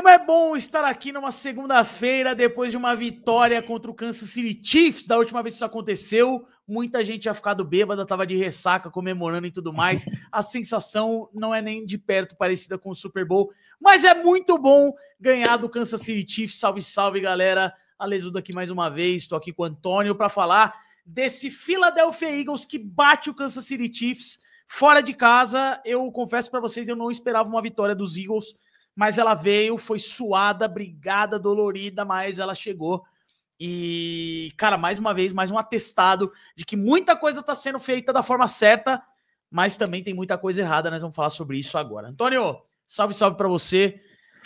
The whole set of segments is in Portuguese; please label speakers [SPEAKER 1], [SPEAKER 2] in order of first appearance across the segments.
[SPEAKER 1] Como é bom estar aqui numa segunda-feira depois de uma vitória contra o Kansas City Chiefs. Da última vez que isso aconteceu, muita gente tinha ficado bêbada, tava de ressaca, comemorando e tudo mais. A sensação não é nem de perto parecida com o Super Bowl, mas é muito bom ganhar do Kansas City Chiefs. Salve, salve, galera. Alesudo aqui mais uma vez, estou aqui com o Antônio para falar desse Philadelphia Eagles que bate o Kansas City Chiefs fora de casa. Eu confesso para vocês, eu não esperava uma vitória dos Eagles, mas ela veio, foi suada, brigada, dolorida, mas ela chegou. E, cara, mais uma vez, mais um atestado de que muita coisa está sendo feita da forma certa, mas também tem muita coisa errada. Nós vamos falar sobre isso agora. Antônio, salve, salve para você.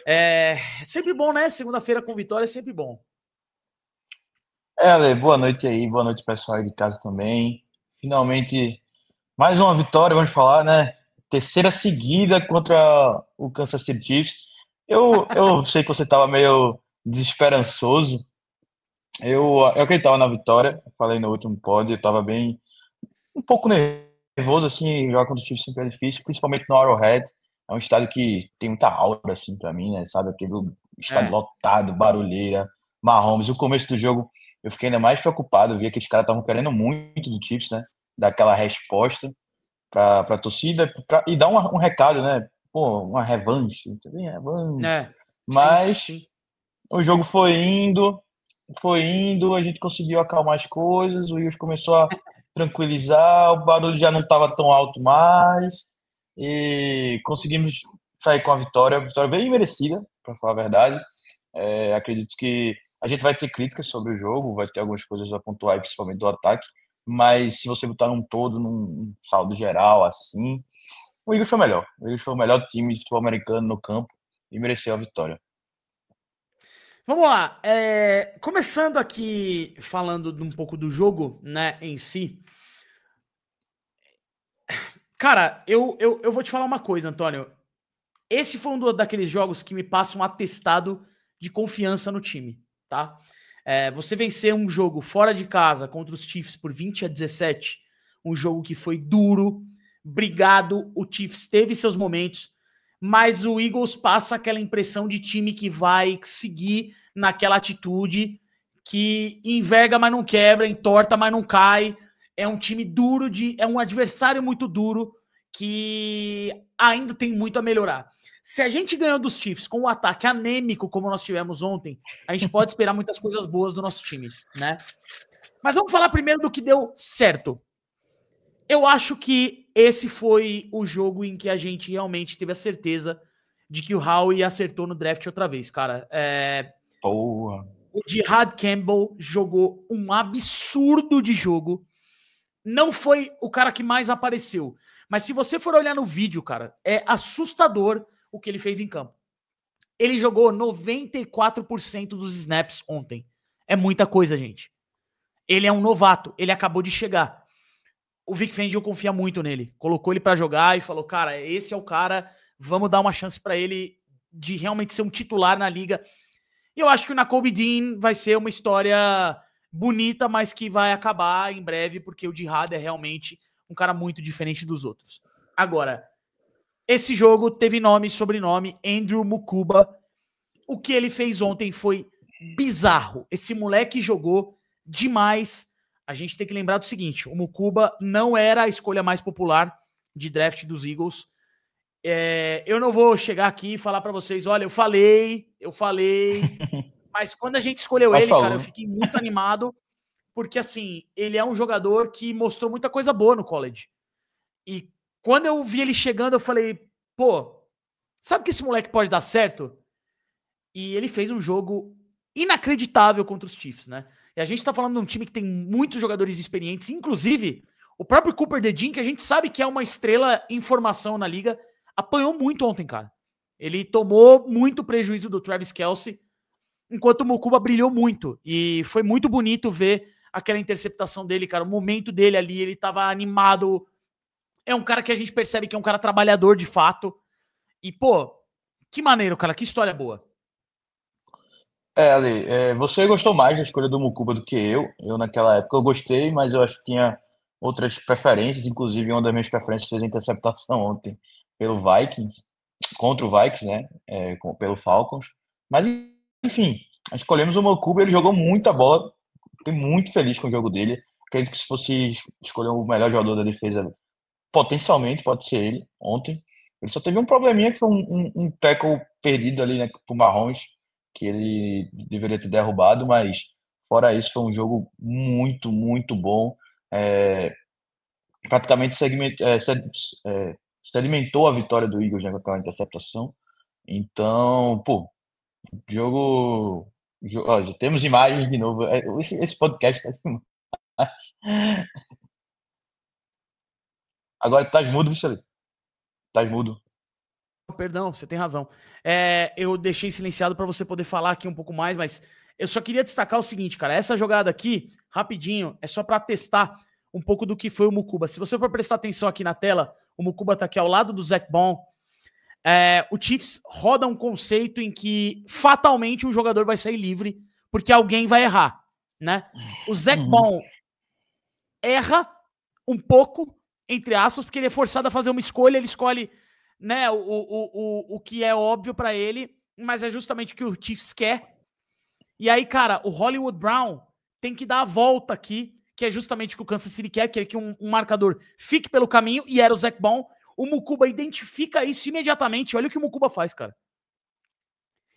[SPEAKER 1] É sempre bom, né? Segunda-feira com vitória é sempre bom.
[SPEAKER 2] Ale, boa noite aí, boa noite pessoal aí de casa também. Finalmente, mais uma vitória, vamos falar, né? Terceira seguida contra o Kansas City Chiefs. Eu sei que você estava meio desesperançoso. Eu acreditava na vitória, falei no último pod, eu estava bem, um pouco nervoso, assim, jogar contra o Chiefs sempre é difícil, principalmente no Arrowhead. É um estádio que tem muita aura, assim, pra mim, né? Sabe, aquele estádio lotado, barulheira, Mahomes. O começo do jogo eu fiquei ainda mais preocupado, eu via que os caras estavam querendo muito do Chiefs, né? Dar aquela resposta pra torcida e dar um recado, né? Pô, uma revanche, revanche. Mas
[SPEAKER 1] Sim.
[SPEAKER 2] o jogo foi indo, a gente conseguiu acalmar as coisas, o Wills começou a tranquilizar, o barulho já não estava tão alto mais, e conseguimos sair com a vitória bem merecida, para falar a verdade. Acredito que a gente vai ter críticas sobre o jogo, vai ter algumas coisas a pontuar, principalmente do ataque, mas se você botar num todo, num saldo geral, assim, o Eagles foi melhor. O Eagles foi o melhor time de futebol americano no campo e mereceu a vitória.
[SPEAKER 1] Vamos lá. Começando aqui falando um pouco do jogo, né, em si. Cara, eu vou te falar uma coisa, Antônio. Esse foi um daqueles jogos que me passa um atestado de confiança no time, tá? Você vencer um jogo fora de casa contra os Chiefs por 20-17, um jogo que foi duro, brigado, o Chiefs teve seus momentos, mas o Eagles passa aquela impressão de time que vai seguir naquela atitude que enverga, mas não quebra, entorta, mas não cai. É um time duro, é um adversário muito duro que ainda tem muito a melhorar. Se a gente ganhou dos Chiefs com um ataque anêmico como nós tivemos ontem, a gente pode esperar muitas coisas boas do nosso time, né? Mas vamos falar primeiro do que deu certo. Eu acho que esse foi o jogo em que a gente realmente teve a certeza de que o Howie acertou no draft outra vez, cara.
[SPEAKER 2] Porra.
[SPEAKER 1] O Jihad Campbell jogou um absurdo de jogo. Não foi o cara que mais apareceu. Mas se você for olhar no vídeo, cara, é assustador o que ele fez em campo. Ele jogou 94% dos snaps ontem. É muita coisa, gente. Ele é um novato, ele acabou de chegar. O Vic Fangio confia muito nele. Colocou ele pra jogar e falou, cara, esse é o cara, vamos dar uma chance pra ele de realmente ser um titular na liga. E eu acho que o Nakobe Dean vai ser uma história bonita, mas que vai acabar em breve, porque o Jihad é realmente um cara muito diferente dos outros. Agora, esse jogo teve nome e sobrenome, Andrew Mukuba. O que ele fez ontem foi bizarro. Esse moleque jogou demais. A gente tem que lembrar do seguinte, o Mukuba não era a escolha mais popular de draft dos Eagles. Eu não vou chegar aqui e falar pra vocês, olha, eu falei, mas quando a gente escolheu ele, cara, eu fiquei muito animado, porque, assim, ele é um jogador que mostrou muita coisa boa no college. E quando eu vi ele chegando, eu falei, pô, sabe que esse moleque pode dar certo? E ele fez um jogo inacreditável contra os Chiefs, né? E a gente tá falando de um time que tem muitos jogadores experientes, inclusive o próprio Cooper DeJean, que a gente sabe que é uma estrela em formação na liga, apanhou muito ontem, cara. Ele tomou muito prejuízo do Travis Kelce, enquanto o Mukuba brilhou muito. E foi muito bonito ver aquela interceptação dele, cara. O momento dele ali, ele tava animado. É um cara que a gente percebe que é um cara trabalhador de fato. E, pô, que maneiro, cara. Que história boa.
[SPEAKER 2] Ali, você gostou mais da escolha do Mukuba do que eu. Eu, naquela época, eu gostei, mas eu acho que tinha outras preferências. Inclusive, uma das minhas preferências fez a interceptação ontem pelo Vikings, contra o Vikings, né? Pelo Falcons. Mas, enfim, escolhemos o Mokuba, ele jogou muita bola. Fiquei muito feliz com o jogo dele. Acredito que se fosse escolher o melhor jogador da defesa, potencialmente pode ser ele, ontem. Ele só teve um probleminha que foi um tackle perdido ali, né, pro Mahomes, que ele deveria ter derrubado, mas fora isso foi um jogo muito, muito bom. Praticamente sedimentou a vitória do Eagles, né, com aquela interceptação. Então, pô, ó, já temos imagens de novo. Esse podcast tá demais. Agora estás mudo, Vicente. Estás mudo.
[SPEAKER 1] Perdão, você tem razão. Eu deixei silenciado para você poder falar aqui um pouco mais, mas eu só queria destacar o seguinte, cara. Essa jogada aqui, rapidinho, é só para testar um pouco do que foi o Mokuba. Se você for prestar atenção aqui na tela, o Mokuba tá aqui ao lado do Zac Baun. O Chiefs roda um conceito em que fatalmente um jogador vai sair livre porque alguém vai errar, né? O Zac Baun erra um pouco, entre aspas, porque ele é forçado a fazer uma escolha, ele escolhe, né, o que é óbvio pra ele, mas é justamente o que o Chiefs quer. E aí, cara, o Hollywood Brown tem que dar a volta aqui, que é justamente o que o Kansas City quer, que é que um marcador fique pelo caminho, e era o Zac Baun. O Mokuba identifica isso imediatamente. Olha o que o Mokuba faz, cara.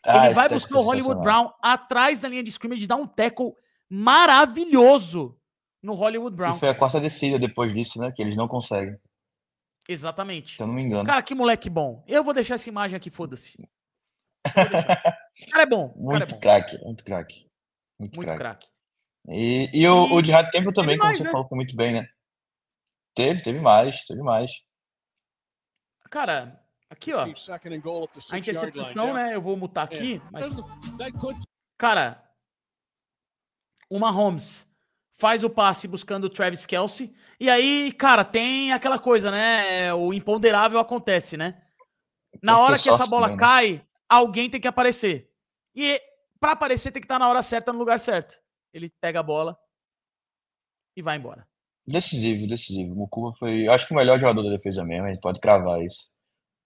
[SPEAKER 1] Ele vai buscar o Hollywood Brown atrás da linha de scrimmage e dá um tackle maravilhoso no Hollywood Brown.
[SPEAKER 2] E foi a quarta descida depois disso, né? Que eles não conseguem.
[SPEAKER 1] Exatamente.
[SPEAKER 2] Se eu não me engano.
[SPEAKER 1] Cara, que moleque bom. Eu vou deixar essa imagem aqui, foda-se. O cara é bom.
[SPEAKER 2] Muito craque, muito craque.
[SPEAKER 1] Muito craque.
[SPEAKER 2] E o Jihad Campbell também, como você falou, foi muito bem, né? Teve mais.
[SPEAKER 1] Cara, aqui, ó. A interceptação, né? Eu vou mutar aqui, mas... Cara, o Mahomes faz o passe buscando o Travis Kelce. E aí, cara, tem aquela coisa, né? O imponderável acontece, né? Na hora que essa bola cai, alguém tem que aparecer. E pra aparecer tem que estar na hora certa, no lugar certo. Ele pega a bola e vai embora.
[SPEAKER 2] Decisivo. O Mokuba foi, acho que o melhor jogador da defesa mesmo, a gente pode cravar isso.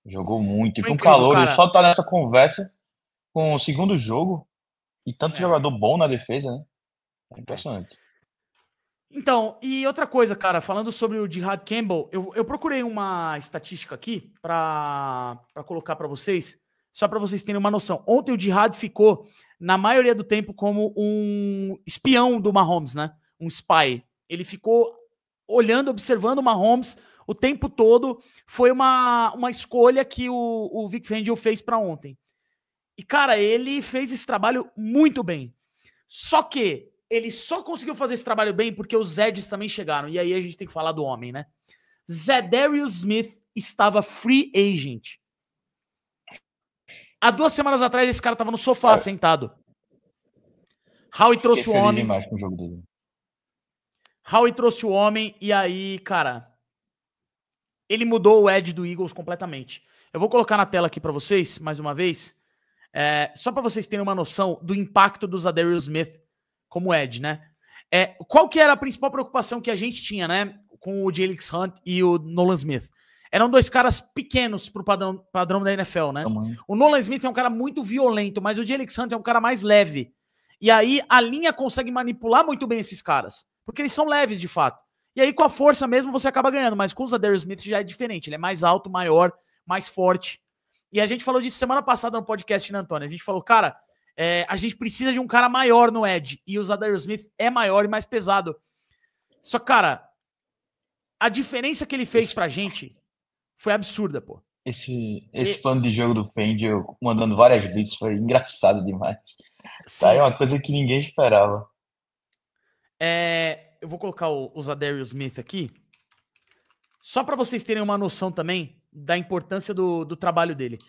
[SPEAKER 2] Jogou muito. E com calor, ele só tá nessa conversa com o segundo jogo e tanto jogador bom na defesa, né? É impressionante.
[SPEAKER 1] Então, e outra coisa, cara, falando sobre o Jihad Campbell, eu procurei uma estatística aqui pra colocar pra vocês, só pra vocês terem uma noção. Ontem o Jihad ficou, na maioria do tempo, como um espião do Mahomes, né? Um spy. Ele ficou olhando, observando o Mahomes o tempo todo. Foi uma escolha que o Vic Fangio fez pra ontem. E, cara, ele fez esse trabalho muito bem. Só que ele só conseguiu fazer esse trabalho bem porque os Eds também chegaram. E aí a gente tem que falar do homem, né? Za'Darius Smith estava free agent. Há 2 semanas atrás, esse cara tava no sofá, sentado. Howie trouxe o homem. Howie trouxe o homem e aí, cara, ele mudou o edge do Eagles completamente. Eu vou colocar na tela aqui pra vocês, mais uma vez, só pra vocês terem uma noção do impacto do Za'Darius Smith como edge, né? Qual que era a principal preocupação que a gente tinha, né, com o Jalix Hunt e o Nolan Smith? Eram 2 caras pequenos pro padrão da NFL, né? O Nolan Smith é um cara muito violento, mas o Jalix Hunt é um cara mais leve. E aí a linha consegue manipular muito bem esses caras, porque eles são leves de fato. E aí com a força mesmo você acaba ganhando, mas com o Za'Darius Smith já é diferente. Ele é mais alto, maior, mais forte. E a gente falou disso semana passada no podcast, né, Antônio? A gente falou, cara, a gente precisa de um cara maior no edge. E o Za'Darius Smith é maior e mais pesado. Só, cara, a diferença que ele fez pra gente foi absurda, pô.
[SPEAKER 2] Esse plano de jogo do Fendi, mandando várias blitz, foi engraçado demais. Tá, é uma coisa que ninguém esperava.
[SPEAKER 1] Eu vou colocar o Za'Darius Smith aqui, só pra vocês terem uma noção também da importância do trabalho dele.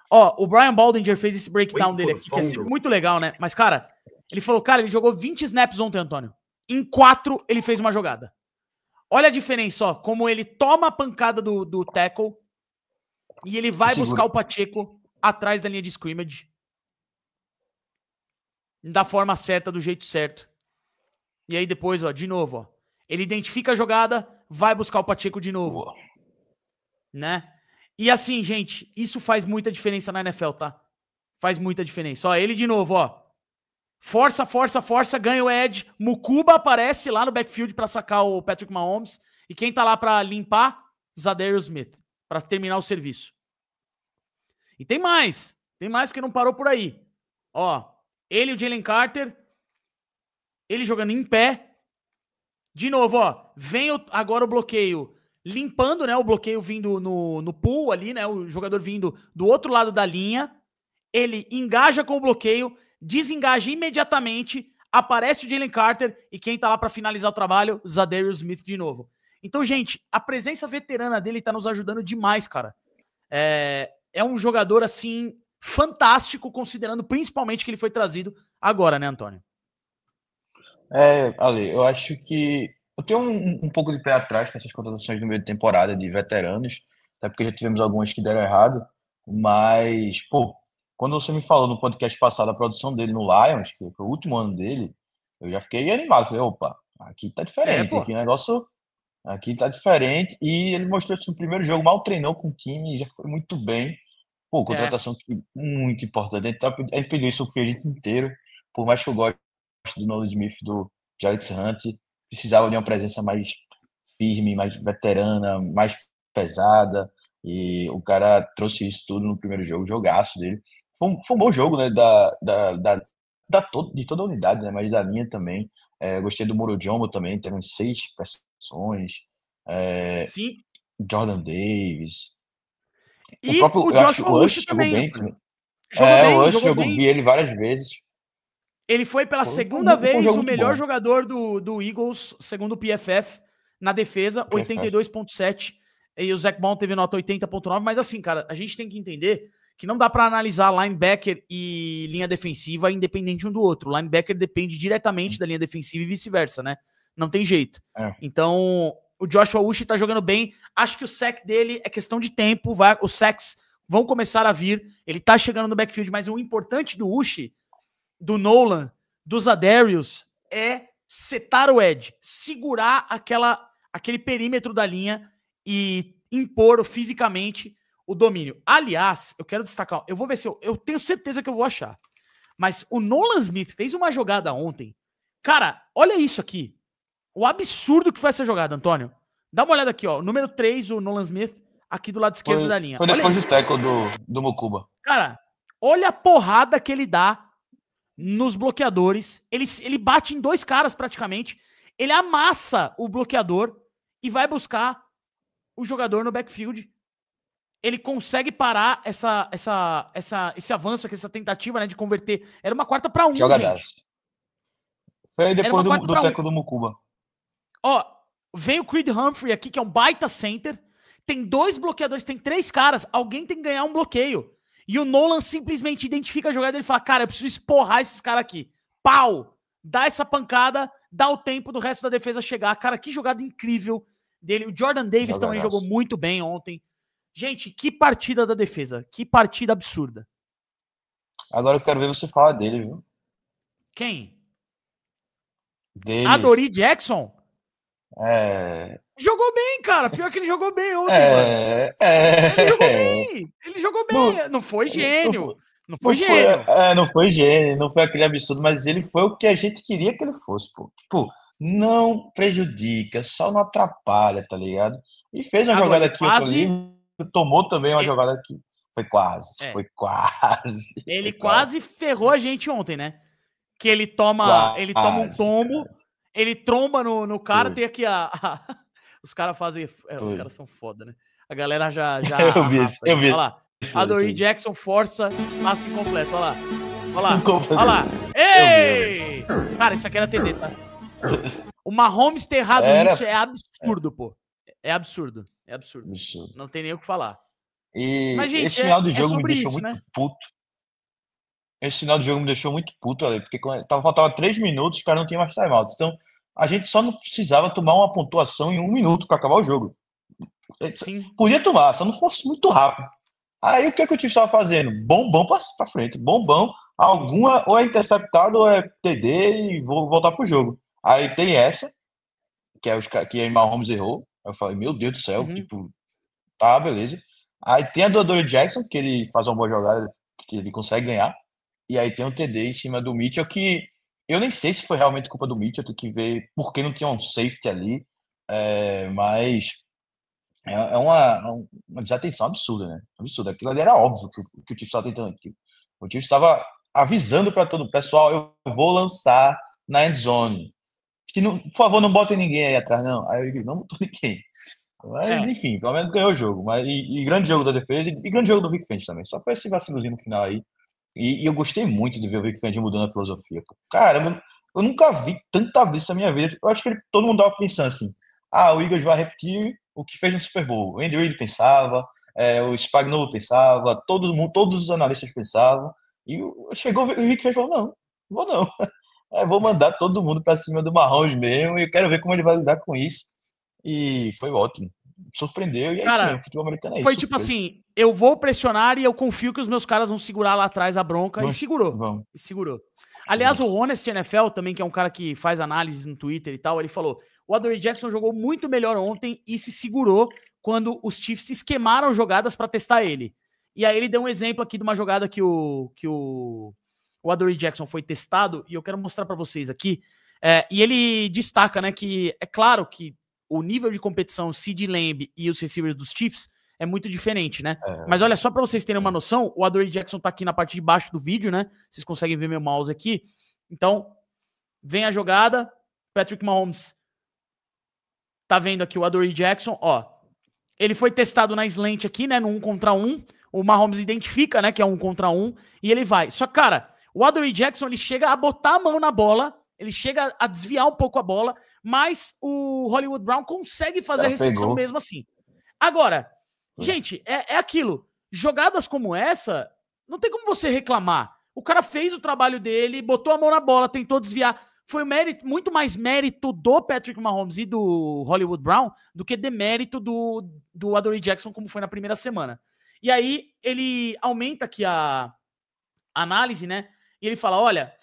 [SPEAKER 1] Ó, o Brian Baldinger fez esse breakdown dele aqui, que é sempre muito legal, né? Mas, cara, ele falou, cara, ele jogou 20 snaps ontem, Antônio. Em 4, ele fez uma jogada. Olha a diferença, ó. Como ele toma a pancada do tackle e ele vai buscar o Pacheco atrás da linha de scrimmage. Da forma certa, do jeito certo. E aí depois, ó, de novo, ó. Ele identifica a jogada, vai buscar o Pacheco de novo. Né? E assim, gente, isso faz muita diferença na NFL, tá? Faz muita diferença. Ó, ele de novo, ó. Força, força, força, ganha o edge. Mukuba aparece lá no backfield pra sacar o Patrick Mahomes. E quem tá lá pra limpar? Zadarius Smith. Pra terminar o serviço. E tem mais. Tem mais porque não parou por aí. Ó, ele e o Jalen Carter. Ele jogando em pé. De novo, ó. Vem agora o bloqueio limpando, né? O bloqueio vindo no pool ali, né? O jogador vindo do outro lado da linha. Ele engaja com o bloqueio, desengaja imediatamente, aparece o Jalen Carter e quem tá lá pra finalizar o trabalho, Zadarius Smith de novo. Então, gente, a presença veterana dele tá nos ajudando demais, cara. É um jogador, assim, fantástico, considerando principalmente que ele foi trazido agora, né, Antônio?
[SPEAKER 2] Ale, eu acho que eu tenho um pouco de pé atrás com essas contratações no meio de temporada de veteranos, até porque já tivemos algumas que deram errado, mas, pô, quando você me falou no podcast passado a produção dele no Lions, que foi o último ano dele, eu já fiquei animado, falei, opa, aqui tá diferente,
[SPEAKER 1] Pô.
[SPEAKER 2] aqui o negócio, aqui tá diferente, e ele mostrou isso no primeiro jogo, mal treinou com o time, já foi muito bem, pô, contratação muito importante, a gente pediu isso o free agent inteiro, por mais que eu goste do Nolan Smith, do Alex Hunt, precisava de uma presença mais firme, mais veterana, mais pesada, e o cara trouxe isso tudo no primeiro jogo, jogaço dele. Foi um bom jogo, né, de toda a unidade, né, mas da linha também. Gostei do Moro Jumbo também, teve 6 pressões.
[SPEAKER 1] Sim.
[SPEAKER 2] Jordan Davis.
[SPEAKER 1] E o
[SPEAKER 2] eu acho que
[SPEAKER 1] Joshua
[SPEAKER 2] o
[SPEAKER 1] Uche
[SPEAKER 2] Ush jogou
[SPEAKER 1] também.
[SPEAKER 2] bem.
[SPEAKER 1] Jogou
[SPEAKER 2] O Ush
[SPEAKER 1] jogou
[SPEAKER 2] jogou
[SPEAKER 1] bem.
[SPEAKER 2] bem ele várias vezes.
[SPEAKER 1] Ele foi pela
[SPEAKER 2] Foi
[SPEAKER 1] segunda
[SPEAKER 2] um
[SPEAKER 1] vez
[SPEAKER 2] jogo
[SPEAKER 1] o
[SPEAKER 2] muito
[SPEAKER 1] melhor
[SPEAKER 2] bom.
[SPEAKER 1] jogador do Eagles, segundo o PFF, na defesa, 82.7. E o Zach Bond teve nota 80.9. Mas assim, cara, a gente tem que entender que não dá pra analisar linebacker e linha defensiva independente um do outro. O linebacker depende diretamente da linha defensiva e vice-versa, né? Não tem jeito. Então, o Joshua Uche tá jogando bem. Acho que o sack dele é questão de tempo. Os sacks vão começar a vir. Ele tá chegando no backfield, mas o importante do Uche, do Nolan, do Zadarius, é setar o edge, segurar aquele perímetro da linha e impor fisicamente o domínio. Aliás, eu quero destacar, eu vou ver se eu tenho certeza que eu vou achar, mas o Nolan Smith fez uma jogada ontem. Cara, olha isso aqui. O absurdo que foi essa jogada, Antônio. Dá uma olhada aqui, ó. Número 3, o Nolan Smith, aqui do lado esquerdo da linha.
[SPEAKER 2] Foi depois do tackle do Mukuba.
[SPEAKER 1] Cara, olha a porrada que ele dá nos bloqueadores. Ele bate em 2 caras praticamente. Ele amassa o bloqueador e vai buscar o jogador no backfield. Ele consegue parar esse avanço, essa tentativa, né, de converter. Era uma 4-1,
[SPEAKER 2] Jogadaço.
[SPEAKER 1] gente.
[SPEAKER 2] Foi depois do tackle do Mukuba.
[SPEAKER 1] Ó, vem o Creed Humphrey aqui, que é um baita center. Tem 2 bloqueadores, tem 3 caras. Alguém tem que ganhar um bloqueio. E o Nolan simplesmente identifica a jogada e ele fala, cara, eu preciso esporrar esses caras aqui. Pau! Dá essa pancada, dá o tempo do resto da defesa chegar. Cara, que jogada incrível dele. O Jordan Davis também jogou muito bem ontem. Gente, que partida da defesa. Que partida absurda.
[SPEAKER 2] Agora eu quero ver você falar dele, viu?
[SPEAKER 1] Quem?
[SPEAKER 2] Dele.
[SPEAKER 1] Adoree Jackson? Jogou bem, cara. Pior que ele jogou bem ontem, mano. Ele jogou bem. Ele jogou bem. Não foi gênio. Não foi gênio.
[SPEAKER 2] Não foi gênio, não foi aquele absurdo, mas ele foi o que a gente queria que ele fosse, pô. Tipo, não prejudica, só não atrapalha, tá ligado? E fez uma jogada aqui, outra ali, tomou também uma jogada que foi quase.
[SPEAKER 1] Ele quase ferrou a gente ontem, né? Que ele toma um tombo, ele tromba no cara, tem aqui os caras fazem... os caras são foda, né? A galera já
[SPEAKER 2] eu vi.
[SPEAKER 1] Olha lá. Adoree Jackson força passe incompleto, olha lá. Olha lá. Ei! Cara, isso aqui era TD, tá? O Mahomes ter errado isso é absurdo, pô. É absurdo. Não tem nem o que falar.
[SPEAKER 2] Mas, gente, esse final do jogo me deixou muito puto. Esse final do jogo me deixou muito puto, ali, porque faltava 3 minutos, os caras não tinham mais timeout. Então, a gente só não precisava tomar uma pontuação em 1 minuto para acabar o jogo.
[SPEAKER 1] Sim.
[SPEAKER 2] Podia tomar, só não fosse muito rápido. Aí o que o time estava fazendo? Bombão para frente, bombão. Alguma ou é interceptado ou é TD e vou voltar pro jogo. Aí tem essa, que é Mahomes errou. Eu falei, meu Deus do céu, tipo, tá, beleza. Aí tem a do Adoree Jackson, que ele faz uma boa jogada, que ele consegue ganhar. E aí tem um TD em cima do Mitchell que eu nem sei se foi realmente culpa do Mitchell, tem que ver por que não tinha um safety ali. Mas uma desatenção absurda, né? Absurda. Aquilo ali era óbvio que o Chiefs estava tentando. Que o Chiefs estava avisando para todo o pessoal: eu vou lançar na end zone. Que não, por favor, não botem ninguém aí atrás, não. Aí ele não botou ninguém. Mas,
[SPEAKER 1] É.
[SPEAKER 2] enfim, pelo menos ganhou o jogo. E grande jogo da defesa e grande jogo do Vic Fangio também. Só foi esse vacilozinho no final aí. E eu gostei muito de ver o Vic Fangio mudando a filosofia. Pô. Caramba, eu nunca vi tanta vez na minha vida. Eu acho que todo mundo tava pensando assim: o Eagles vai repetir o que fez no Super Bowl. O Andy Reid pensava, o Spagnuolo pensava, todo mundo, todos os analistas pensavam. E chegou o Vic Fangio e falou: não, vou não. Vou mandar todo mundo para cima do Mahomes mesmo. E eu quero ver como ele vai lidar com isso. E foi ótimo. Surpreendeu. E é isso mesmo.
[SPEAKER 1] Cara,
[SPEAKER 2] Futebol americano é
[SPEAKER 1] foi
[SPEAKER 2] isso,
[SPEAKER 1] tipo
[SPEAKER 2] surpresa.
[SPEAKER 1] assim, eu vou pressionar e eu confio que os meus caras vão segurar lá atrás a bronca. E
[SPEAKER 2] Vamos,
[SPEAKER 1] segurou.
[SPEAKER 2] vamos,
[SPEAKER 1] E segurou. Aliás, o Honest NFL também, que é um cara que faz análises no Twitter e tal, ele falou, o Adoree Jackson jogou muito melhor ontem e se segurou quando os Chiefs esquemaram jogadas para testar ele. E aí ele deu um exemplo aqui de uma jogada que o Adoree Jackson foi testado, e eu quero mostrar para vocês aqui. E ele destaca, né, que é claro que o nível de competição CeeDee Lamb e os receivers dos Chiefs é muito diferente, né? Mas olha, só para vocês terem uma noção, o Adoree Jackson tá aqui na parte de baixo do vídeo, né? Vocês conseguem ver meu mouse aqui. Então, vem a jogada, Patrick Mahomes tá vendo aqui o Adoree Jackson, ó. Ele foi testado na slant aqui, né, no 1 contra 1. O Mahomes identifica, né, que é 1 contra 1 e ele vai. Só que, cara, o Adoree Jackson, ele chega a botar a mão na bola, ele chega a desviar um pouco a bola, mas o Hollywood Brown consegue fazer a recepção
[SPEAKER 2] pegou.
[SPEAKER 1] mesmo assim. Agora, gente, é aquilo. Jogadas como essa, não tem como você reclamar. O cara fez o trabalho dele, botou a mão na bola, tentou desviar. Foi muito mais mérito do Patrick Mahomes e do Hollywood Brown do que demérito do Adoree Jackson, como foi na primeira semana. E aí ele aumenta aqui a análise, né? E ele fala, olha,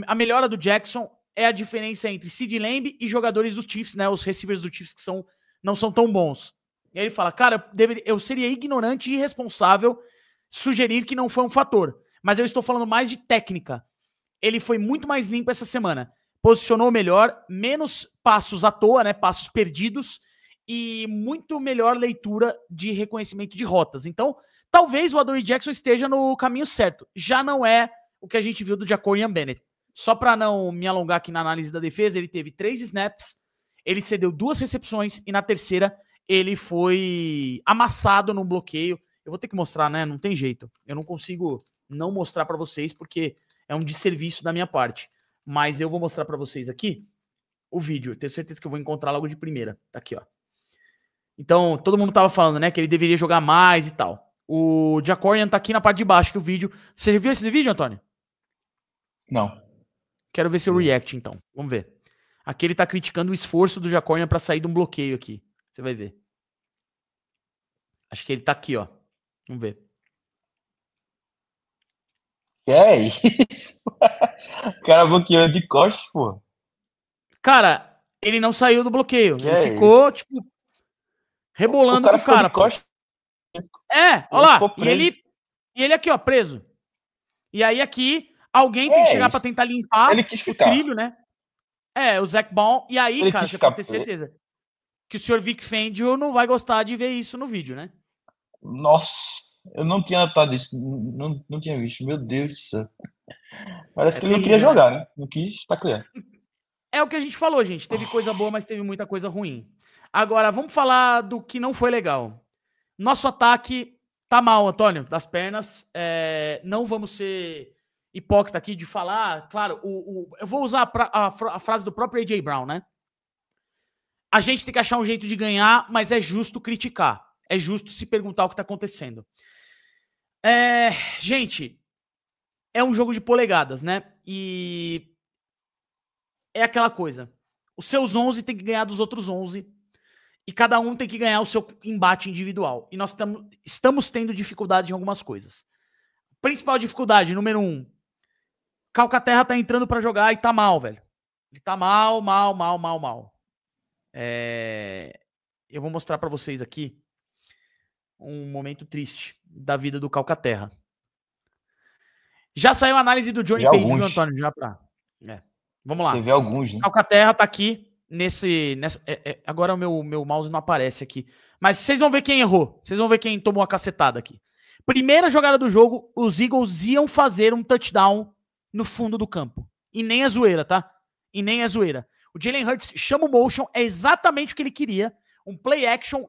[SPEAKER 1] a melhora do Jackson é a diferença entre CeeDee Lamb e jogadores do Chiefs, né? Os receivers do Chiefs que não são tão bons. E aí ele fala, cara, eu seria ignorante e irresponsável sugerir que não foi um fator. Mas eu estou falando mais de técnica. Ele foi muito mais limpo essa semana. Posicionou melhor, menos passos à toa, né? Passos perdidos e muito melhor leitura de reconhecimento de rotas. Então, talvez o Adoree Jackson esteja no caminho certo. Já não é o que a gente viu do Jacorian Bennett. Só para não me alongar aqui na análise da defesa, ele teve 3 snaps, ele cedeu 2 recepções e na terceira ele foi amassado num bloqueio. Eu vou ter que mostrar, né? Não tem jeito. Eu não consigo não mostrar para vocês porque é um desserviço da minha parte. Mas eu vou mostrar para vocês aqui o vídeo. Tenho certeza que eu vou encontrar logo de primeira. Tá aqui, ó. Então, todo mundo tava falando, né, que ele deveria jogar mais e tal. O Jacorian tá aqui na parte de baixo do vídeo. Você viu esse vídeo, Antônio?
[SPEAKER 2] Não.
[SPEAKER 1] Quero ver seu react, então. Vamos ver. Aqui ele tá criticando o esforço do Jacorian pra sair de um bloqueio aqui. Você vai ver. Acho que ele tá aqui, ó. Vamos ver.
[SPEAKER 2] Que é isso? O cara bloqueou de costas, pô.
[SPEAKER 1] Cara, ele não saiu do bloqueio.
[SPEAKER 2] Que
[SPEAKER 1] ele
[SPEAKER 2] é
[SPEAKER 1] ficou,
[SPEAKER 2] isso?
[SPEAKER 1] tipo,
[SPEAKER 2] O
[SPEAKER 1] rebolando
[SPEAKER 2] cara
[SPEAKER 1] com o
[SPEAKER 2] ficou de
[SPEAKER 1] cara, pô.
[SPEAKER 2] costas.
[SPEAKER 1] Olha lá.
[SPEAKER 2] Ficou preso.
[SPEAKER 1] E ele aqui, ó, preso. E aí aqui, alguém tem que chegar pra tentar limpar
[SPEAKER 2] Ele quis
[SPEAKER 1] o
[SPEAKER 2] ficar.
[SPEAKER 1] trilho, né? O Zach Baum. E aí,
[SPEAKER 2] Ele
[SPEAKER 1] cara,
[SPEAKER 2] quis
[SPEAKER 1] você
[SPEAKER 2] ficar.
[SPEAKER 1] pode ter certeza que o senhor Vic Fangio não vai gostar de ver isso no vídeo, né?
[SPEAKER 2] Nossa, eu não tinha notado isso. Não tinha visto. Meu Deus do céu. Parece que ele não queria
[SPEAKER 1] terrível, né?
[SPEAKER 2] jogar, né? Não quis taclear.
[SPEAKER 1] É o que a gente falou, gente. Teve coisa boa, mas teve muita coisa ruim. Agora, vamos falar do que não foi legal. Nosso ataque tá mal, Antônio, das pernas. Não vamos ser hipócrita aqui de falar. Claro, eu vou usar a frase do próprio A.J. Brown, né? A gente tem que achar um jeito de ganhar, mas é justo criticar. É justo se perguntar o que tá acontecendo. Gente, é um jogo de polegadas, né? E é aquela coisa. Os seus 11 tem que ganhar dos outros 11 e cada um tem que ganhar o seu embate individual. E nós estamos tendo dificuldade em algumas coisas. Principal dificuldade, número 1. Calcaterra tá entrando pra jogar e tá mal, velho. Ele tá mal. Eu vou mostrar pra vocês aqui um momento triste da vida do Calcaterra. Já saiu a análise do Johnny Page, viu, Antônio? Já pra... Vamos lá.
[SPEAKER 2] Teve alguns, né?
[SPEAKER 1] Calcaterra tá aqui agora o meu mouse não aparece aqui. Mas vocês vão ver quem errou. Vocês vão ver quem tomou a cacetada aqui. Primeira jogada do jogo, os Eagles iam fazer um touchdown no fundo do campo. E nem é zoeira, tá? E nem é zoeira. O Jalen Hurts chama o motion, é exatamente o que ele queria. Um play action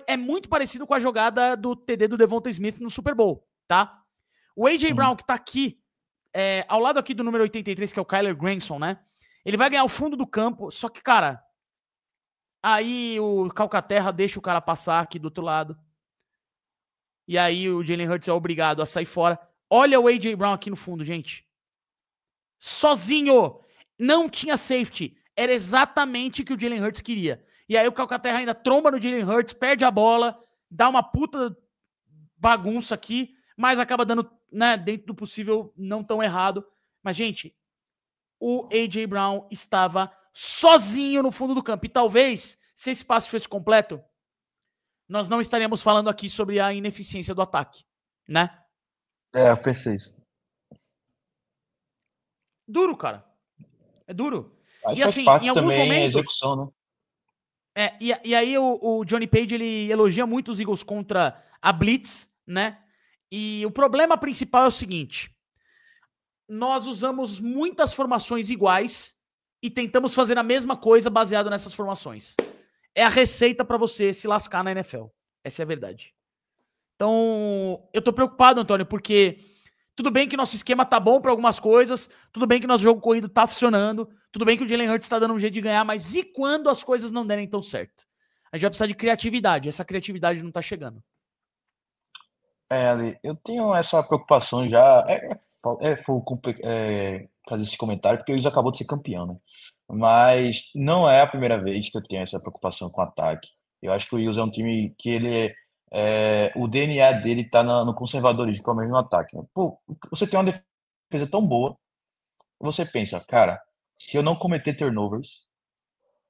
[SPEAKER 1] é muito parecido com a jogada do TD do Devonta Smith no Super Bowl, tá? O A.J. Brown, que tá aqui, ao lado aqui do número 83, que é o Kyler Granson, né? Ele vai ganhar o fundo do campo, só que, cara, aí o Calcaterra deixa o cara passar aqui do outro lado. E aí o Jalen Hurts é obrigado a sair fora. Olha o A.J. Brown aqui no fundo, gente. Sozinho. Não tinha safety. Era exatamente o que o Jalen Hurts queria. E aí o Calcaterra ainda tromba no Jalen Hurts, perde a bola, dá uma puta bagunça aqui, mas acaba dando, né, dentro do possível, não tão errado. Mas, gente, o A.J. Brown estava sozinho no fundo do campo. E talvez, se esse passe fosse completo, nós não estaríamos falando aqui sobre a ineficiência do ataque, né?
[SPEAKER 2] Eu pensei isso.
[SPEAKER 1] Duro, cara. É duro.
[SPEAKER 2] Mas
[SPEAKER 1] e
[SPEAKER 2] faz
[SPEAKER 1] assim,
[SPEAKER 2] parte
[SPEAKER 1] em alguns
[SPEAKER 2] também
[SPEAKER 1] momentos...
[SPEAKER 2] a execução, né?
[SPEAKER 1] E aí o Johnny Page, ele elogia muito os Eagles contra a Blitz, né? E o problema principal é o seguinte: nós usamos muitas formações iguais e tentamos fazer a mesma coisa baseado nessas formações. É a receita pra você se lascar na NFL. Essa é a verdade. Então, eu tô preocupado, Antônio, porque tudo bem que nosso esquema tá bom pra algumas coisas, tudo bem que nosso jogo corrido tá funcionando, tudo bem que o Jalen Hurts tá dando um jeito de ganhar, mas e quando as coisas não derem tão certo? A gente vai precisar de criatividade. Essa criatividade não tá chegando.
[SPEAKER 2] Ali, eu tenho essa preocupação já. Fazer esse comentário, porque o Eagles acabou de ser campeão, né? Mas não é a primeira vez que eu tenho essa preocupação com o ataque. Eu acho que o Eagles é um time que o DNA dele tá no conservadorismo, pelo menos no ataque. Pô, você tem uma defesa tão boa, você pensa, cara, se eu não cometer turnovers,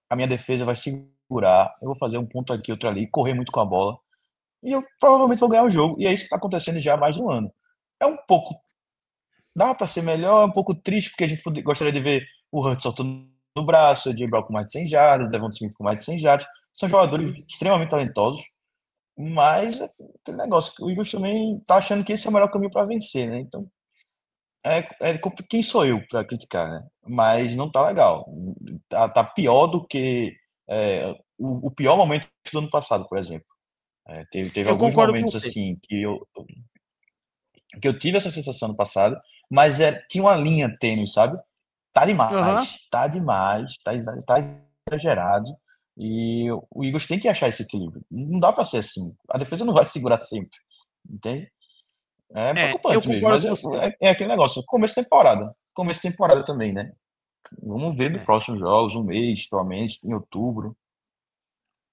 [SPEAKER 2] a minha defesa vai segurar, eu vou fazer um ponto aqui, outro ali, correr muito com a bola, e eu provavelmente vou ganhar o jogo. E é isso que está acontecendo já há mais de um ano. É um pouco... Dá para ser melhor, é um pouco triste, porque a gente gostaria de ver o Hurts soltando no braço, o A.J. Brown com mais de 100 jardas, o Devonta Smith com mais de 100 jardas. São jogadores extremamente talentosos, mas é aquele negócio, o Eagles também tá achando que esse é o melhor caminho para vencer, né? Então, quem sou eu para criticar, né? Mas não tá legal. Tá pior do que o pior momento do ano passado, por exemplo. Teve alguns momentos assim que eu tive essa sensação no passado, mas tinha uma linha tênue, sabe? Tá demais, tá exagerado. E o Eagles tem que achar esse equilíbrio. Não dá para ser assim. A defesa não vai segurar sempre, entende? É preocupante mesmo, mas é aquele negócio. Começo de temporada também, né? Vamos ver nos próximos jogos, um mês, provavelmente, em outubro.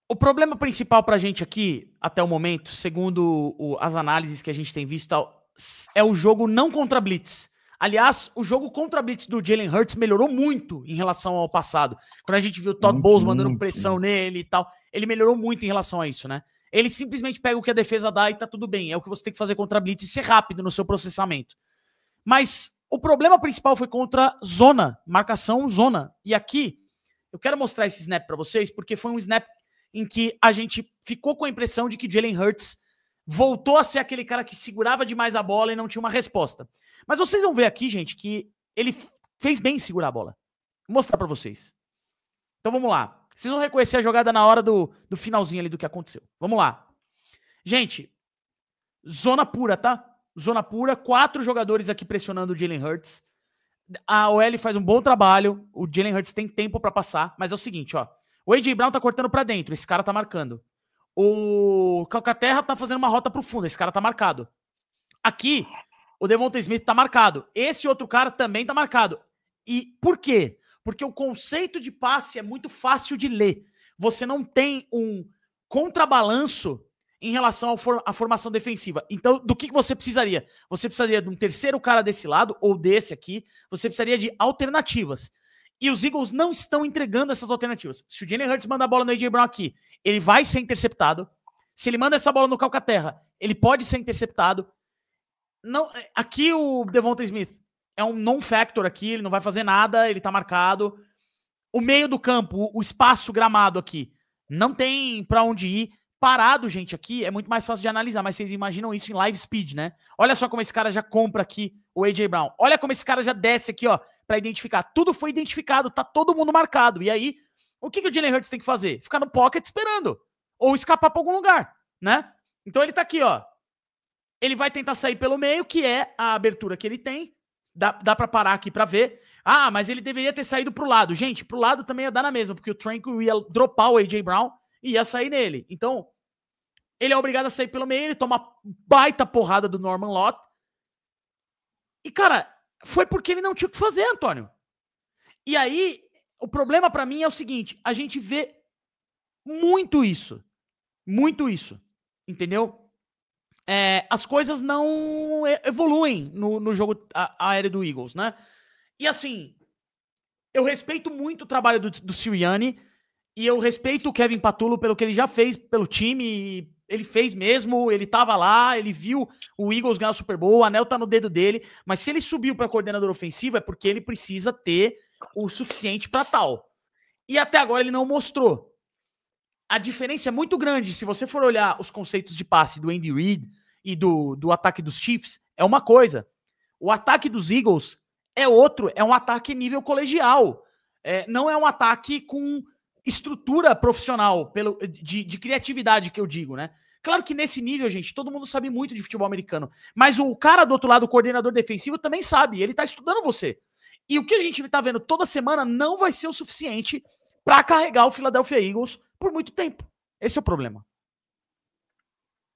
[SPEAKER 1] O problema principal pra gente aqui, até o momento, segundo as análises que a gente tem visto, é o jogo não contra Blitz. Aliás, o jogo contra Blitz do Jalen Hurts melhorou muito em relação ao passado. Quando a gente viu o Todd Bowles mandando pressão nele e tal, ele melhorou muito em relação a isso, né? Ele simplesmente pega o que a defesa dá e tá tudo bem. É o que você tem que fazer contra Blitz e ser rápido no seu processamento. Mas o problema principal foi contra zona, marcação zona. E aqui, eu quero mostrar esse snap pra vocês, porque foi um snap em que a gente ficou com a impressão de que Jalen Hurts voltou a ser aquele cara que segurava demais a bola e não tinha uma resposta. Mas vocês vão ver aqui, gente, que ele fez bem em segurar a bola. Vou mostrar pra vocês. Então vamos lá. Vocês vão reconhecer a jogada na hora do finalzinho ali do que aconteceu. Vamos lá. Gente, zona pura, tá? Zona pura. 4 jogadores aqui pressionando o Jalen Hurts. A OL faz um bom trabalho. O Jalen Hurts tem tempo pra passar. Mas é o seguinte, ó. O A.J. Brown tá cortando pra dentro. Esse cara tá marcando. O Calcaterra tá fazendo uma rota pro fundo. Esse cara tá marcado. Aqui, o Devonta Smith tá marcado. Esse outro cara também tá marcado. E por quê? Porque o conceito de passe é muito fácil de ler. Você não tem um contrabalanço em relação à formação defensiva. Então, do que você precisaria? Você precisaria de um terceiro cara desse lado, ou desse aqui. Você precisaria de alternativas. E os Eagles não estão entregando essas alternativas. Se o Jalen Hurts mandar a bola no A.J. Brown aqui, ele vai ser interceptado. Se ele manda essa bola no calcaterra, ele pode ser interceptado. Não, aqui o Devonta Smith é um non-factor aqui, ele não vai fazer nada, ele tá marcado. O meio do campo, o espaço gramado aqui, não tem pra onde ir. Parado, gente, aqui é muito mais fácil de analisar, mas vocês imaginam isso em live speed, né? Olha só como esse cara já compra aqui o A.J. Brown. Olha como esse cara já desce aqui, ó, pra identificar. Tudo foi identificado, tá todo mundo marcado. E aí, o que o Jalen Hurts tem que fazer? Ficar no pocket esperando. Ou escapar pra algum lugar, né? Então ele tá aqui, ó. Ele vai tentar sair pelo meio, que é a abertura que ele tem. Dá pra parar aqui pra ver. Ah, mas ele deveria ter saído pro lado. Gente, pro lado também ia dar na mesma, porque o Tranquil ia dropar o A.J. Brown e ia sair nele. Então, ele é obrigado a sair pelo meio, ele toma baita porrada do Norman Lott. E, cara, foi porque ele não tinha o que fazer, Antônio. E aí, o problema pra mim é o seguinte, a gente vê muito isso. Muito isso. Entendeu? As coisas não evoluem no jogo aéreo do Eagles, né? E assim, eu respeito muito o trabalho do Sirianni e eu respeito o Kevin Patullo pelo que ele já fez pelo time. Ele fez mesmo, ele tava lá, ele viu o Eagles ganhar o Super Bowl, o anel tá no dedo dele, mas se ele subiu para coordenador ofensivo é porque ele precisa ter o suficiente para tal. E até agora ele não mostrou. A diferença é muito grande. Se você for olhar os conceitos de passe do Andy Reid e do ataque dos Chiefs, é uma coisa. O ataque dos Eagles é outro. É um ataque nível colegial. Não é um ataque com estrutura profissional, de criatividade que eu digo, né? Claro que nesse nível, gente, todo mundo sabe muito de futebol americano. Mas o cara do outro lado, o coordenador defensivo, também sabe. Ele tá estudando você. E o que a gente tá vendo toda semana não vai ser o suficiente para carregar o Philadelphia Eagles por muito tempo. Esse é o problema.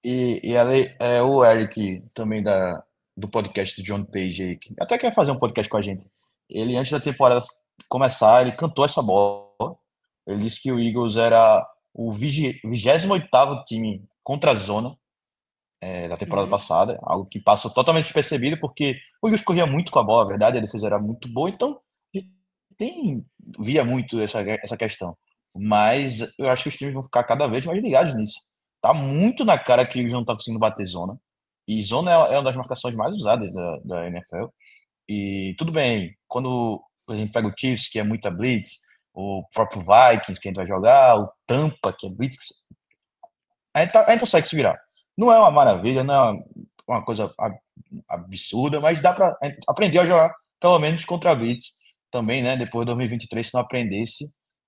[SPEAKER 2] E ali, o Eric, também do podcast do John Page aí, que até quer fazer um podcast com a gente. Ele, antes da temporada começar, ele cantou essa bola. Ele disse que o Eagles era o 28º time contra a zona da temporada passada, algo que passou totalmente despercebido, porque o Eagles corria muito com a bola, a verdade, a defesa era muito boa, então via muito essa questão. Mas eu acho que os times vão ficar cada vez mais ligados nisso. Tá muito na cara que eles não estão conseguindo bater zona. E zona é uma das marcações mais usadas da NFL. E tudo bem, quando a gente pega o Chiefs, que é muita blitz, o próprio Vikings, que a gente vai jogar, o Tampa, que é blitz, a gente consegue se virar. Não é uma maravilha, não é uma coisa absurda, mas dá pra aprender a jogar, pelo menos contra a blitz também, né? Depois de 2023, se não aprendesse,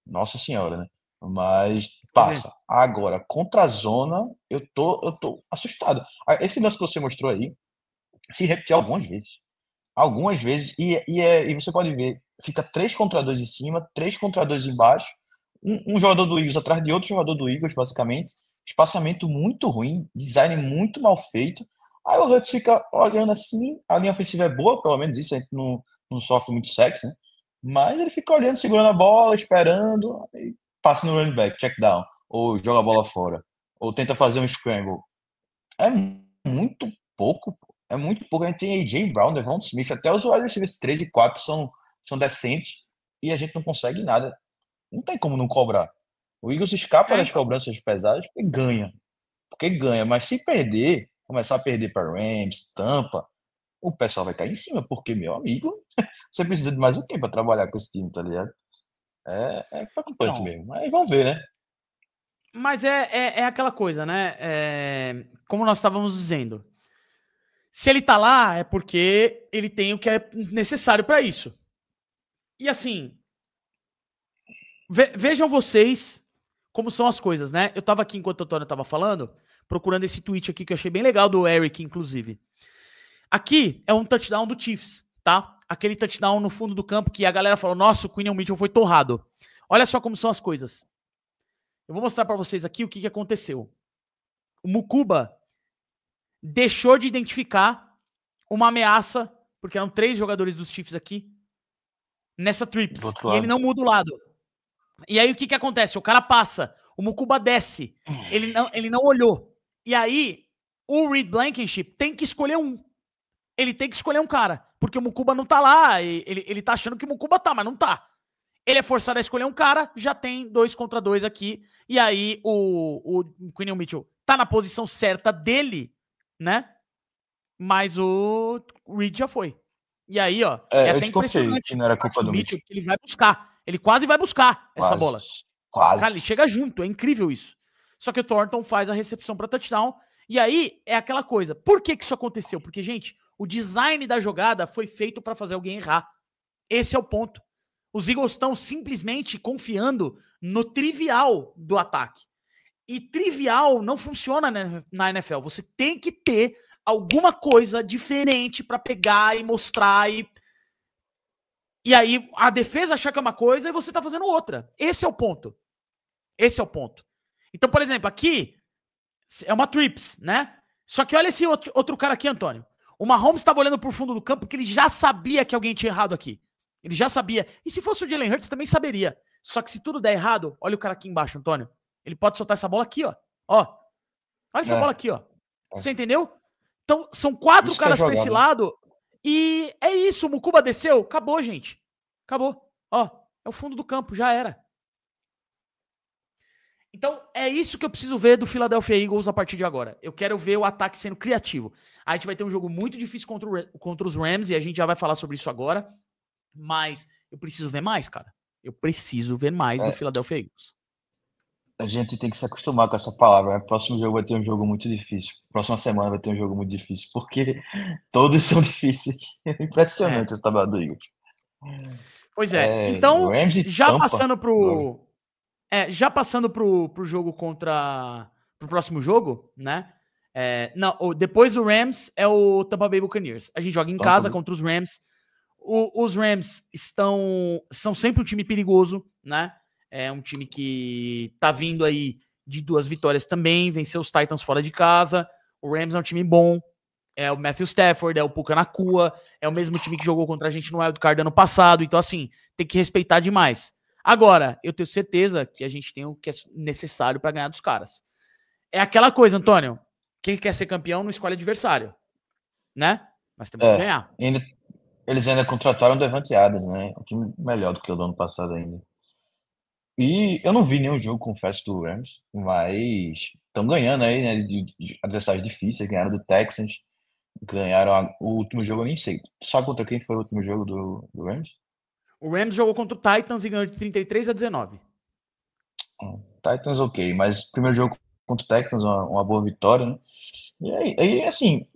[SPEAKER 2] nossa senhora, né? Mas passa. Agora, contra a zona, eu tô assustado. Esse lance que você mostrou aí se repetiu algumas vezes. Algumas vezes, e você pode ver, fica 3 contra 2 em cima, 3 contra 2 embaixo, um jogador do Eagles atrás de outro jogador do Eagles, basicamente, espaçamento muito ruim, design muito mal feito. Aí o Hurts fica olhando assim, a linha ofensiva é boa, pelo menos isso, a gente não sofre muito sexo, né? Mas ele fica olhando, segurando a bola, esperando, aí passa no running back, check down, ou joga a bola fora, ou tenta fazer um scramble. É muito pouco, é muito pouco. A gente tem A.J. Brown, Devonta Smith, até os wide receivers 3 e 4 são decentes, e a gente não consegue nada. Não tem como não cobrar. O Eagles escapa das cobranças pesadas porque ganha, mas se perder, começar a perder para Rams, Tampa, o pessoal vai cair em cima, porque, meu amigo, você precisa de mais um tempo para trabalhar com esse time, tá ligado? É preocupante mesmo. Mas vamos ver, né?
[SPEAKER 1] Mas é aquela coisa, né? Como nós estávamos dizendo. Se ele tá lá, é porque ele tem o que é necessário para isso. E assim, vejam vocês como são as coisas, né? Eu tava aqui, enquanto o Antônio tava falando, procurando esse tweet aqui que eu achei bem legal, do Eric, inclusive. Aqui é um touchdown do Chiefs, tá? Aquele touchdown no fundo do campo que a galera falou, nossa, o Quinion Mitchell foi torrado. Olha só como são as coisas. Eu vou mostrar para vocês aqui o que aconteceu. O Mukuba deixou de identificar uma ameaça, porque eram 3 jogadores dos Chiefs aqui, nessa trips. E ele não muda o lado. E aí o que acontece? O cara passa, o Mukuba desce, ele não olhou. E aí o Reed Blankenship tem que escolher um. Ele tem que escolher um cara, porque o Mukuba não tá lá, ele tá achando que o Mukuba tá, mas não tá. Ele é forçado a escolher um cara, já tem 2 contra 2 aqui, e aí o Quinion Mitchell tá na posição certa dele, né? Mas o Reed já foi. E aí, ó, é
[SPEAKER 2] Eu
[SPEAKER 1] até
[SPEAKER 2] desconfiei
[SPEAKER 1] impressionante
[SPEAKER 2] que não era
[SPEAKER 1] a parte
[SPEAKER 2] culpa
[SPEAKER 1] do
[SPEAKER 2] do
[SPEAKER 1] Mitchell,
[SPEAKER 2] Mitchell.
[SPEAKER 1] que ele vai buscar. Ele quase vai buscar essa
[SPEAKER 2] Quase.
[SPEAKER 1] bola. Cara, ele
[SPEAKER 2] Quase.
[SPEAKER 1] chega junto, é incrível isso. Só que o Thornton faz a recepção para touchdown. E aí é aquela coisa. Por que isso aconteceu? Porque, gente, o design da jogada foi feito para fazer alguém errar. Esse é o ponto. Os Eagles estão simplesmente confiando no trivial do ataque. E trivial não funciona na NFL. Você tem que ter alguma coisa diferente para pegar e mostrar e aí a defesa achar que é uma coisa e você tá fazendo outra. Esse é o ponto. Esse é o ponto. Então, por exemplo, aqui é uma trips, né? Só que olha esse outro cara aqui, Antônio. O Mahomes estava olhando pro fundo do campo porque ele já sabia que alguém tinha errado aqui. Ele já sabia. E se fosse o Jalen Hurts, também saberia. Só que se tudo der errado, olha o cara aqui embaixo, Antônio. Ele pode soltar essa bola aqui, ó. Ó. Olha essa bola aqui, ó. Você entendeu? Então, são 4
[SPEAKER 2] Isso que é
[SPEAKER 1] caras pra esse
[SPEAKER 2] jogada.
[SPEAKER 1] lado. E é isso. O Mukuba desceu. Acabou, gente. Acabou. Ó. É o fundo do campo. Já era. Então, é isso que eu preciso ver do Philadelphia Eagles a partir de agora. Eu quero ver o ataque sendo criativo. A gente vai ter um jogo muito difícil contra os Rams e a gente já vai falar sobre isso agora. Mas eu preciso ver mais, cara. Eu preciso ver mais do Philadelphia Eagles.
[SPEAKER 2] A gente tem que se acostumar com essa palavra. Né? Próximo jogo vai ter um jogo muito difícil. Próxima semana vai ter um jogo muito difícil. Porque todos são difíceis. É impressionante essa tabela do Eagles.
[SPEAKER 1] Pois é. Então,
[SPEAKER 2] Rams e
[SPEAKER 1] já
[SPEAKER 2] Tampa.
[SPEAKER 1] passando pro... já passando pro jogo contra... Pro próximo jogo, né? Não, depois do Rams é o Tampa Bay Buccaneers. A gente joga em casa contra os Rams. Os Rams são sempre um time perigoso, né? É um time que tá vindo aí de 2 vitórias também, venceu os Titans fora de casa. O Rams é um time bom. É o Matthew Stafford, é o Puka Nacua, é o mesmo time que jogou contra a gente no Wild Card ano passado. Então, assim, tem que respeitar demais. Agora, eu tenho certeza que a gente tem o que é necessário para ganhar dos caras. É aquela coisa, Antônio. Quem quer ser campeão não escolhe adversário, né? Nós temos que ganhar.
[SPEAKER 2] Eles ainda contrataram o Devante Adams, né? Um time melhor do que o do ano passado ainda. E eu não vi nenhum jogo, confesso, do Rams, mas estão ganhando aí, né? De adversários difíceis, ganharam do Texans, ganharam o último jogo, eu nem sei. Sabe contra quem foi o último jogo do Rams?
[SPEAKER 1] O Rams jogou contra o Titans e ganhou de 33-19.
[SPEAKER 2] Titans, ok, mas o primeiro jogo contra o Texans, uma boa vitória, né? E aí assim,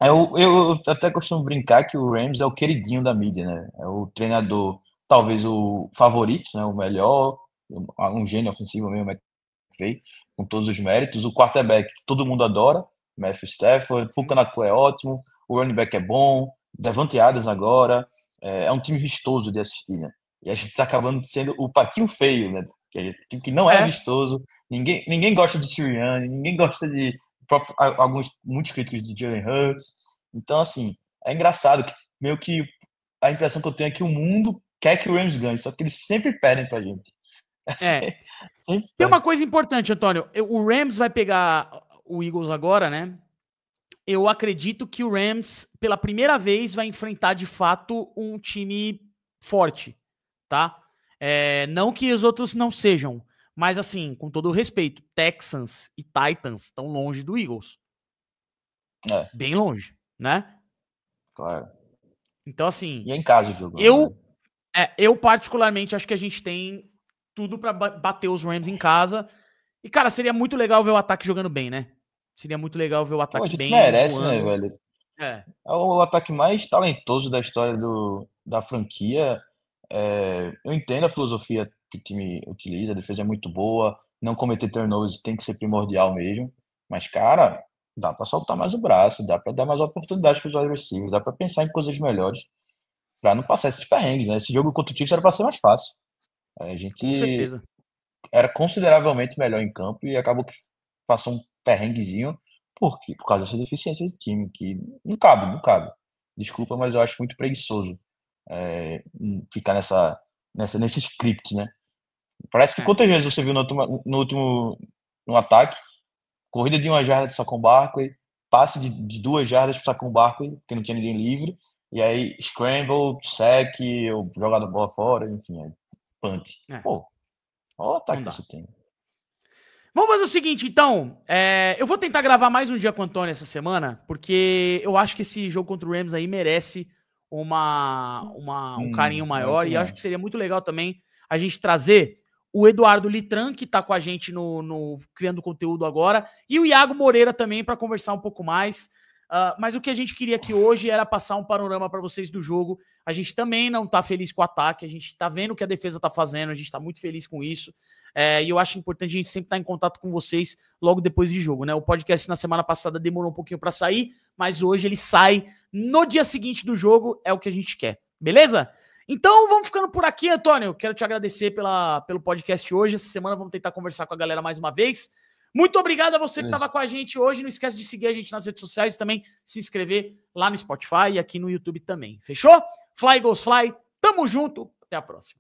[SPEAKER 2] eu até costumo brincar que o Rams é o queridinho da mídia, né? É o treinador, talvez o favorito, né? O melhor, um gênio ofensivo mesmo, McVay, com todos os méritos. O quarterback que todo mundo adora, Matthew Stafford. Puka Nacua é ótimo, o running back é bom, Davante Adams agora. É um time vistoso de assistir, né? E a gente tá acabando sendo o patinho feio, né? Que não é vistoso. Ninguém gosta de Sirianni, ninguém gosta de muitos críticos de Jalen Hurts. Então, assim, é engraçado que meio que a impressão que eu tenho é que o mundo quer que o Rams ganhe, só que eles sempre perdem pra gente.
[SPEAKER 1] Tem uma coisa importante, Antônio. O Rams vai pegar o Eagles agora, né? Eu acredito que o Rams, pela primeira vez, vai enfrentar de fato um time forte, tá? Não que os outros não sejam, mas assim, com todo o respeito, Texans e Titans estão longe do Eagles. Bem longe, né?
[SPEAKER 2] Claro.
[SPEAKER 1] Então, assim...
[SPEAKER 2] E é em casa o jogo.
[SPEAKER 1] Eu particularmente acho que a gente tem tudo pra bater os Rams em casa. E, cara, seria muito legal ver o ataque jogando bem, né? Seria muito legal ver o ataque bem,
[SPEAKER 2] merece,
[SPEAKER 1] voando.
[SPEAKER 2] né, velho? É o ataque mais talentoso da história da franquia. Eu entendo a filosofia que o time utiliza, a defesa é muito boa, não cometer turnovers tem que ser primordial mesmo. Mas, cara, dá pra soltar mais o braço, dá pra dar mais oportunidades pros wide receivers, dá pra pensar em coisas melhores pra não passar esses perrengues, né? Esse jogo contra o Chiefs era pra ser mais fácil. A
[SPEAKER 1] Com
[SPEAKER 2] gente
[SPEAKER 1] certeza.
[SPEAKER 2] era consideravelmente melhor em campo e acabou que passou um perrenguezinho por causa dessa deficiência do time, que não cabe. Desculpa, mas eu acho muito preguiçoso ficar nesse script, né? Parece que quantas vezes você viu no ataque, corrida de 1 jarda de Saquon Barkley, passe de 2 jardas para Saquon Barkley, porque não tinha ninguém livre, e aí scramble, sack, ou jogada bola fora, enfim, punt. Pô, olha o ataque que você tem.
[SPEAKER 1] Vamos fazer o seguinte, então. Eu vou tentar gravar mais um dia com o Antônio essa semana, porque eu acho que esse jogo contra o Rams aí merece um carinho maior. E acho que seria muito legal também a gente trazer o Eduardo Litran, que tá com a gente no Criando Conteúdo agora, e o Iago Moreira também para conversar um pouco mais. Mas o que a gente queria aqui hoje era passar um panorama para vocês do jogo. A gente também não tá feliz com o ataque, a gente tá vendo o que a defesa tá fazendo, a gente tá muito feliz com isso. E eu acho importante a gente sempre estar em contato com vocês logo depois de jogo, né? O podcast na semana passada demorou um pouquinho para sair, mas hoje ele sai no dia seguinte do jogo, é o que a gente quer, beleza? Então vamos ficando por aqui, Antônio. Quero te agradecer pelo podcast hoje. Essa semana vamos tentar conversar com a galera mais uma vez. Muito obrigado a você que estava com a gente hoje. Não esquece de seguir a gente nas redes sociais e também se inscrever lá no Spotify e aqui no YouTube também. Fechou? Fly Goes Fly. Tamo junto. Até a próxima.